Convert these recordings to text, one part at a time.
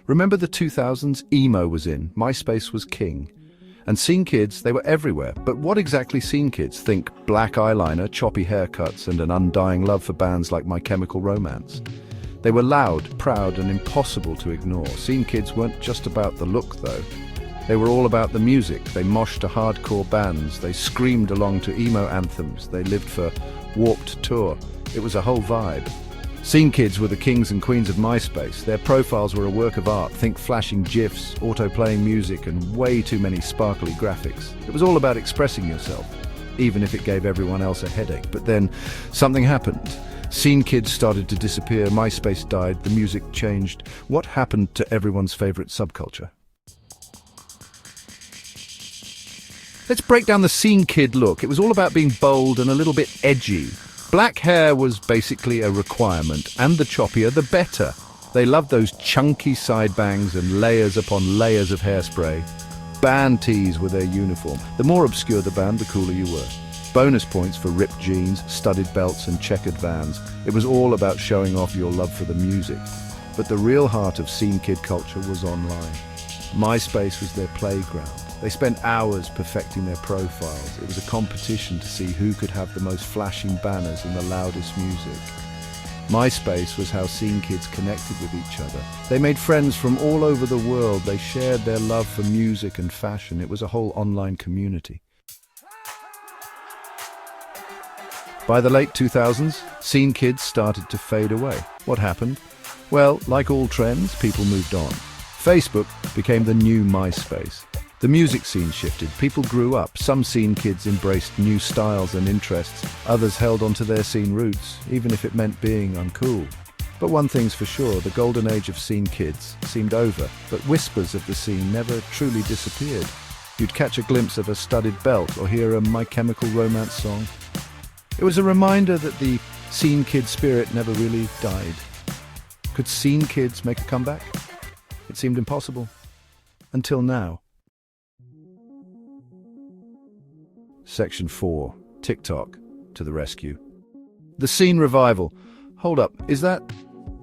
Remember the 2000s? Emo was in, MySpace was king. And scene kids, they were everywhere. But what exactly scene kids? Think black eyeliner, choppy haircuts, and an undying love for bands like My Chemical Romance. They were loud, proud, and impossible to ignore. Scene kids weren't just about the look, though. They were all about the music. They moshed to hardcore bands. They screamed along to emo anthems. They lived for Warped Tour. It was a whole vibe. Scene kids were the kings and queens of MySpace. Their profiles were a work of art. Think flashing GIFs, auto-playing music, and way too many sparkly graphics. It was all about expressing yourself, even if it gave everyone else a headache. But then something happened. Scene kids started to disappear. MySpace died. The music changed. What happened to everyone's favorite subculture? Let's break down the scene kid look. It was all about being bold and a little bit edgy. Black hair was basically a requirement, and the choppier the better. They loved those chunky side bangs and layers upon layers of hairspray. Band tees were their uniform. The more obscure the band, the cooler you were. Bonus points for ripped jeans, studded belts, and checkered Vans. It was all about showing off your love for the music. But the real heart of scene kid culture was online. MySpace was their playground. They spent hours perfecting their profiles. It was a competition to see who could have the most flashing banners and the loudest music. MySpace was how scene kids connected with each other. They made friends from all over the world. They shared their love for music and fashion. It was a whole online community. By the late 2000s, scene kids started to fade away. What happened? Well, like all trends, people moved on. Facebook became the new MySpace. The music scene shifted. People grew up. Some scene kids embraced new styles and interests. Others held onto their scene roots, even if it meant being uncool. But one thing's for sure, the golden age of scene kids seemed over, but whispers of the scene never truly disappeared. You'd catch a glimpse of a studded belt or hear a My Chemical Romance song. It was a reminder that the scene kid spirit never really died. Could scene kids make a comeback? It seemed impossible. Until now. Section 4. TikTok to the rescue. The scene revival. Hold up, is that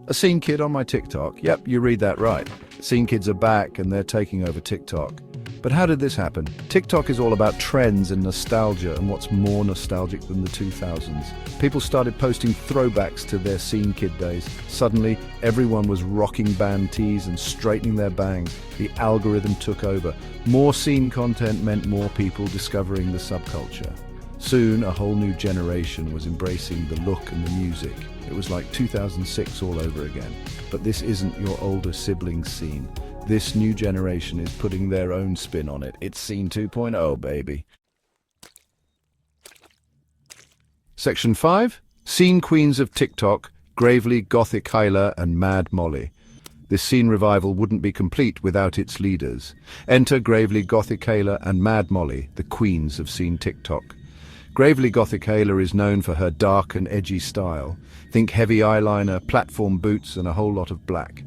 a scene kid on my TikTok? Yep, you read that right. Scene kids are back and they're taking over TikTok. But how did this happen? TikTok is all about trends and nostalgia, and what's more nostalgic than the 2000s? People started posting throwbacks to their scene kid days. Suddenly, everyone was rocking band tees and straightening their bangs. The algorithm took over. More scene content meant more people discovering the subculture. Soon, a whole new generation was embracing the look and the music. It was like 2006 all over again. But this isn't your older siblings' scene. This new generation is putting their own spin on it. It's Scene 2.0, baby. Section 5. Scene queens of TikTok, Gravely, Gothic Hyla, and Mad Molly. This scene revival wouldn't be complete without its leaders. Enter Gravely, Gothic Hyla, and Mad Molly, the queens of scene TikTok. Gravely Gothic Hyla is known for her dark and edgy style. Think heavy eyeliner, platform boots, and a whole lot of black.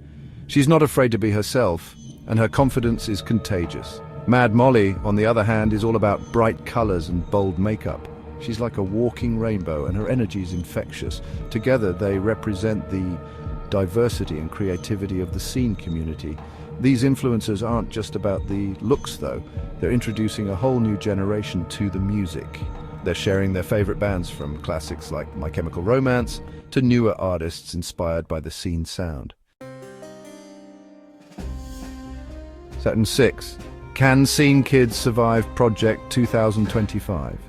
She's not afraid to be herself, and her confidence is contagious. Mad Molly, on the other hand, is all about bright colors and bold makeup. She's like a walking rainbow, and her energy is infectious. Together, they represent the diversity and creativity of the scene community. These influencers aren't just about the looks, though. They're introducing a whole new generation to the music. They're sharing their favorite bands, from classics like My Chemical Romance to newer artists inspired by the scene sound. Section 6. Can Scene Kids survive Project 2025?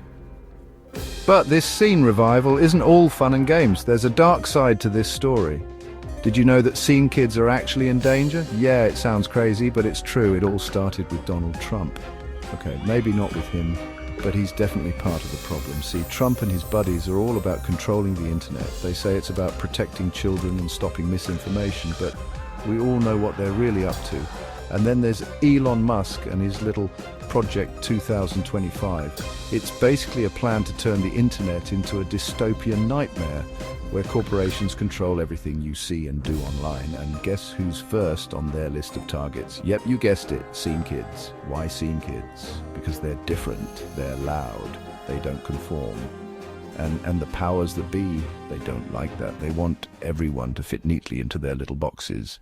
But this scene revival isn't all fun and games. There's a dark side to this story. Did you know that scene kids are actually in danger? Yeah, it sounds crazy, but it's true. It all started with Donald Trump. Okay, maybe not with him, but he's definitely part of the problem. See, Trump and his buddies are all about controlling the internet. They say it's about protecting children and stopping misinformation, but we all know what they're really up to. And then there's Elon Musk and his little Project 2025. It's basically a plan to turn the internet into a dystopian nightmare where corporations control everything you see and do online. And guess who's first on their list of targets? Yep, you guessed it, scene kids. Why scene kids? Because they're different, they're loud, they don't conform. And the powers that be, they don't like that. They want everyone to fit neatly into their little boxes.